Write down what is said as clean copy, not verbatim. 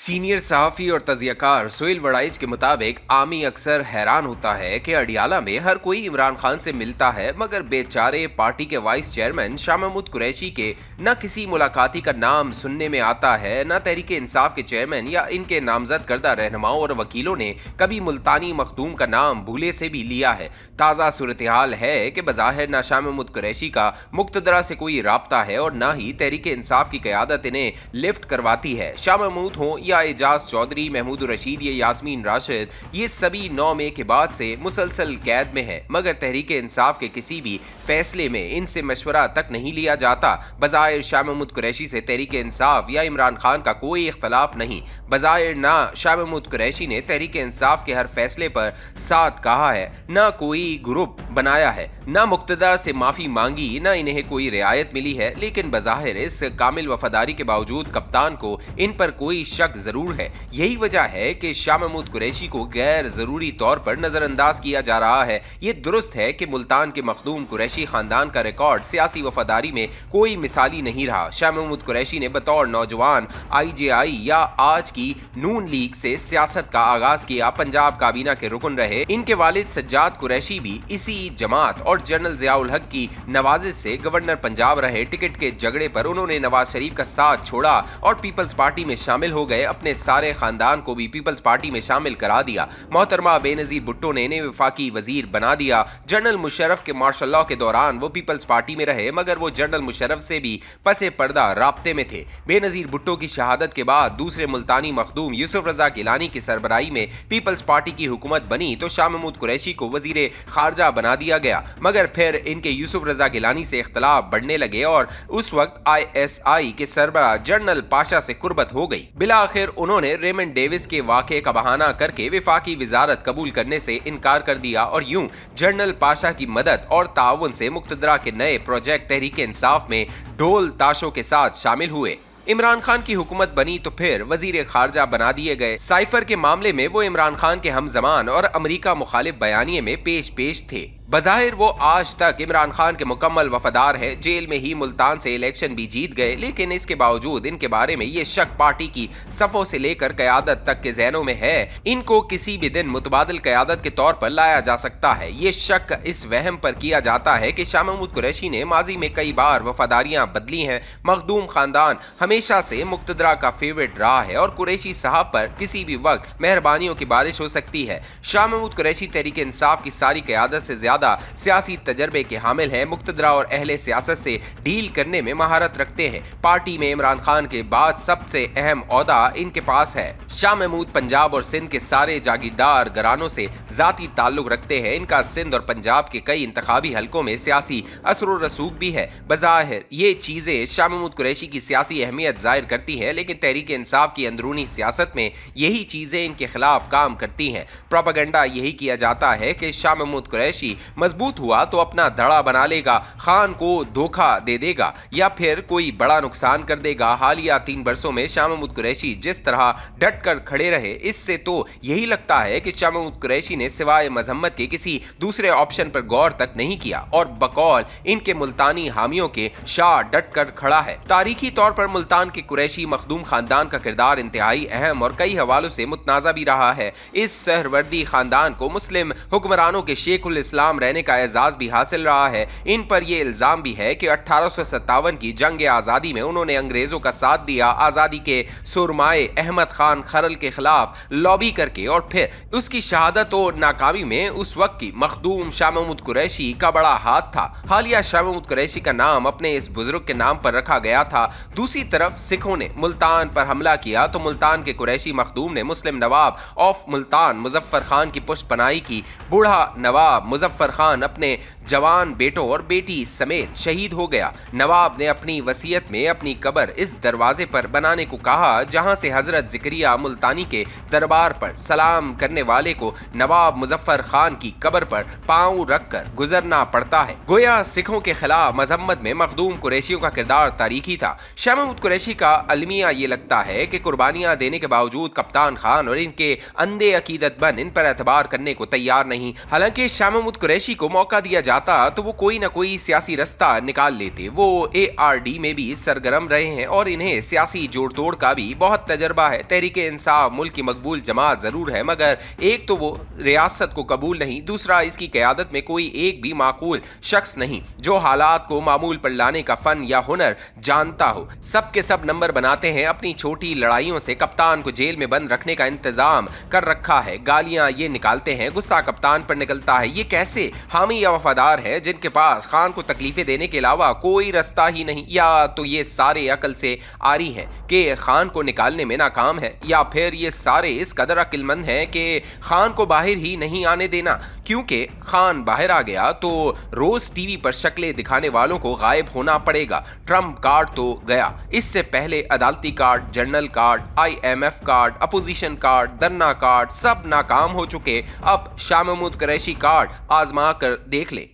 Senior सहाफ़ी और तज़ियाकार सुहेल वड़ाइच के मुताबिक आमी अक्सर हैरान होता है कि अडियाला में हर कोई इमरान खान से मिलता है, मगर बेचारे पार्टी के वाइस चेयरमैन शाह महमूद कुरैशी के न किसी मुलाकाती का नाम सुनने में आता है, न तहरीक इंसाफ के चेयरमैन या इनके नामजद करदा रहनुमाओं और वकीलों ने कभी मुल्तानी मखदूम का नाम भूले से भी लिया है। ताज़ा सूरत हाल है कि बज़ाहिर न शाह महमूद कुरैशी का मुक़्तदरा से कोई राब्ता है और न ही तहरीक इंसाफ की क़यादत इन्हें लिफ्ट करवाती है। शाह महमूद हों या एजाज चौधरी, महमूद रशीद या यास्मीन राशिद, ये सभी 9 मई के बाद से मुसलसल कैद में है, मगर तहरीक इंसाफ के किसी भी फैसले में इनसे मशवरा तक नहीं लिया जाता। बज़ाहिर शाह महमूद कुरैशी से तहरीक इंसाफ या इमरान खान का कोई इख्तलाफ नहीं। बज़ाहिर ना शाह महमूद कुरैशी ने तहरीक इंसाफ के हर फैसले पर साथ कहा है, ना कोई ग्रुप बनाया है, ना मुक़्तदर से माफ़ी मांगी, ना इन्हें कोई रियायत मिली है। लेकिन बज़ाहिर इस कामिल वफादारी के बावजूद कप्तान को इन पर कोई शक जरूर है। यही वजह है कि शाह महमूद कुरैशी को गैर जरूरी तौर पर नजरअंदाज किया जा रहा है। ये दुरुस्त है कि मुल्तान के मखदूम कुरैशी खानदान का रिकॉर्ड सियासी वफादारी में कोई मिसाली नहीं रहा। शाह महमूद कुरैशी ने बतौर नौजवान IJI या आज की नून लीग से सियासत का आगाज किया, पंजाब काबीना के रुकन रहे। इनके वालिद सज्जाद कुरैशी भी इसी जमात और जनरल ज़ियाउल हक की नवाजिश से गवर्नर पंजाब रहे। टिकट के झगड़े पर उन्होंने नवाज शरीफ का साथ छोड़ा और पीपल्स पार्टी में शामिल हो गए। अपने सारे खानदान को भी पीपल्स पार्टी में शामिल करा दिया। मोहतरमा बेनजीर भुट्टो ने इन्हें वफाकी वजीर बना दिया। जनरल मुशर्रफ के मार्शल लॉ के दौरान वो पीपल्स पार्टी में रहे, मगर वो जनरल मुशर्रफ से भी पसे पर्दा राब्ते में थे। बेनजीर भुट्टो की शहादत के बाद दूसरे मुल्तानी मखदूम यूसुफ रजा गिलानी की सरबराही में पीपल्स पार्टी की हुकूमत बनी तो शाह महमूद कुरैशी को वजीर खारजा बना दिया गया, मगर फिर इनके यूसुफ रजा गिलानी से इख्तलाफ बढ़ने लगे और उस वक्त ISI के सरबराह जनरल पाशा से कुर्बत हो गई। बिलाखिर उन्होंने रेमंड डेविस के वाक़े का बहाना करके विफाकी वजारत कबूल करने से इनकार कर दिया और यूं जनरल पाशा की मदद और ताउन से मुक़्तदरा के नए प्रोजेक्ट तहरीक इंसाफ में ढोल ताशों के साथ शामिल हुए। इमरान खान की हुकूमत बनी तो फिर वजीर खारजा बना दिए गए। साइफर के मामले में वो इमरान खान के हमजमान और अमरीका मुखालिफ बयानिए में पेश थे। बज़ाहिर वो आज तक इमरान खान के मुकम्मल वफादार हैं। जेल में ही मुल्तान से इलेक्शन भी जीत गए, लेकिन इसके बावजूद इनके बारे में ये शक पार्टी की सफ़ों से लेकर क़यादत तक के ज़हनों में है। इनको किसी भी दिन मुतबादिल क़यादत के तौर पर लाया जा सकता है। ये शक इस वहम पर किया जाता है कि शाह महमूद कुरैशी ने माजी में कई बार वफादारियाँ बदली हैं। मखदूम खानदान हमेशा से मुक़्तदरा का फेवरेट रहा है और कुरैशी साहब पर किसी भी वक्त मेहरबानियों की बारिश हो सकती है। शाह महमूद कुरैशी तहरीक इंसाफ की सारी क़यादत से ज़्यादा सियासी तजर्बे के हामिल हैं। मुक़्तदरा और अहले सियासत से डील करने में महारत रखते हैं। पार्टी में इमरान खान के बाद सबसे अहम ओहदा इनके पास है। शाह महमूद पंजाब और सिंध के सारे जागीरदार घरानों से ज़ाती ताल्लुक रखते हैं। इनका सिंध और पंजाब के कई इंतखाबी हलकों में सियासी असर व रसूख भी है। बज़ाहिर ये चीज़ें शाह महमूद कुरैशी की सियासी अहमियत ज़ाहिर करती हैं, लेकिन तहरीक इंसाफ की अंदरूनी सियासत में यही चीज़ें इनके खिलाफ काम करती हैं। प्रोपेगेंडा यही किया जाता है कि शाह महमूद कुरैशी मजबूत हुआ तो अपना धड़ा बना लेगा, खान को धोखा दे देगा या फिर कोई बड़ा नुकसान कर देगा। हालिया 3 बरसों में शाह महमूद कुरैशी जिस तरह डट कर खड़े रहे, इससे तो यही लगता है कि शाह महमूद कुरैशी ने सिवाय मजम्मत के किसी दूसरे ऑप्शन पर गौर तक नहीं किया और बकौल इनके मुल्तानी हामियों के शाह डट कर खड़ा है। तारीखी तौर पर मुल्तान के कुरैशी मखदूम खानदान का किरदार इंतहाई अहम और कई हवालों से मुतनाज़ा भी रहा है। इस सहरवर्दी खानदान को मुस्लिम हुक्मरानों के शेखुल इस्लाम रहने का एजाज भी हासिल रहा है। इन पर यह इल्जाम भी है कि 1857 की जंग आज़ादी में उन्होंने अंग्रेजों का साथ दिया, आज़ादी के सुरमाए अहमद खान खरल के खिलाफ लॉबी करके, और फिर उसकी शहादत और नाकामी में उस वक्त की मखदूम शाह महमूद कुरैशी का बड़ा हाथ था। हालिया शाह महमूद कुरैशी का नाम अपने इस बुजुर्ग के नाम पर रखा गया था। दूसरी तरफ सिखों ने मुल्तान पर हमला किया तो मुल्तान के कुरैशी मखदूम ने मुस्लिम नवाब ऑफ मुल्तान मुजफ्फर खान की पुष्पनाई की। बूढ़ा नवाब मुजफ्फर खान अपने जवान बेटों और बेटी समेत शहीद हो गया। नवाब ने अपनी वसीयत में अपनी कब्र इस दरवाजे पर बनाने को कहा जहां से हजरत ज़िक्रिया मुल्तानी के दरबार पर सलाम करने वाले को नवाब मुजफ्फर खान की कब्र पर पांव रखकर गुजरना पड़ता है। गोया सिखों के खिलाफ मजम्मत में मखदूम कुरैशियों का किरदार तारीखी था। शाह महमूद कुरैशी का अलमिया ये लगता है कि कुर्बानियां देने के बावजूद कप्तान खान और इनके अंधे अकीदतमंद इन पर एतबार करने को तैयार नहीं। हालांकि शाह महमूद कुरैशी को मौका दिया जाता तो वो कोई ना कोई सियासी रास्ता निकाल लेते। वो ARD में भी सरगर्म रहे हैं और इन्हें सियासी जोड़ तोड़ का भी बहुत तजर्बा है। तहरीके इंसाफ मुल्क की मकबूल जमात जरूर है, मगर एक तो वो रियासत को कबूल नहीं, दूसरा इसकी क़यादत में कोई एक भी माकूल शख्स नहीं जो हालात को मामूल पर लाने का फन या हुनर जानता हो। सब के सब नंबर बनाते हैं, अपनी छोटी लड़ाइयों से कप्तान को जेल में बंद रखने का इंतजाम कर रखा है। गालियां ये निकालते हैं, गुस्सा कप्तान पर निकलता है। ये कैसे हामी या वफादार हैं जिनके पास खान को तकलीफें देने के अलावा कोई रास्ता ही नहीं? या तो ये सारे अकल से आरी हैं कि खान को निकालने में नाकाम है, या फिर ये सारे इस कदर अक्लमंद हैं कि खान को बाहर ही नहीं आने देना, क्योंकि खान बाहर आ गया तो रोज टीवी पर शक्लें दिखाने वालों को गायब होना पड़ेगा। ट्रम्प कार्ड तो गया, इससे पहले अदालती card, journal card, IMF card, opposition card, धरना कार्ड सब नाकाम हो चुके। अब शाह महमूद कुरैशी कार्ड आजमा कर देख ले।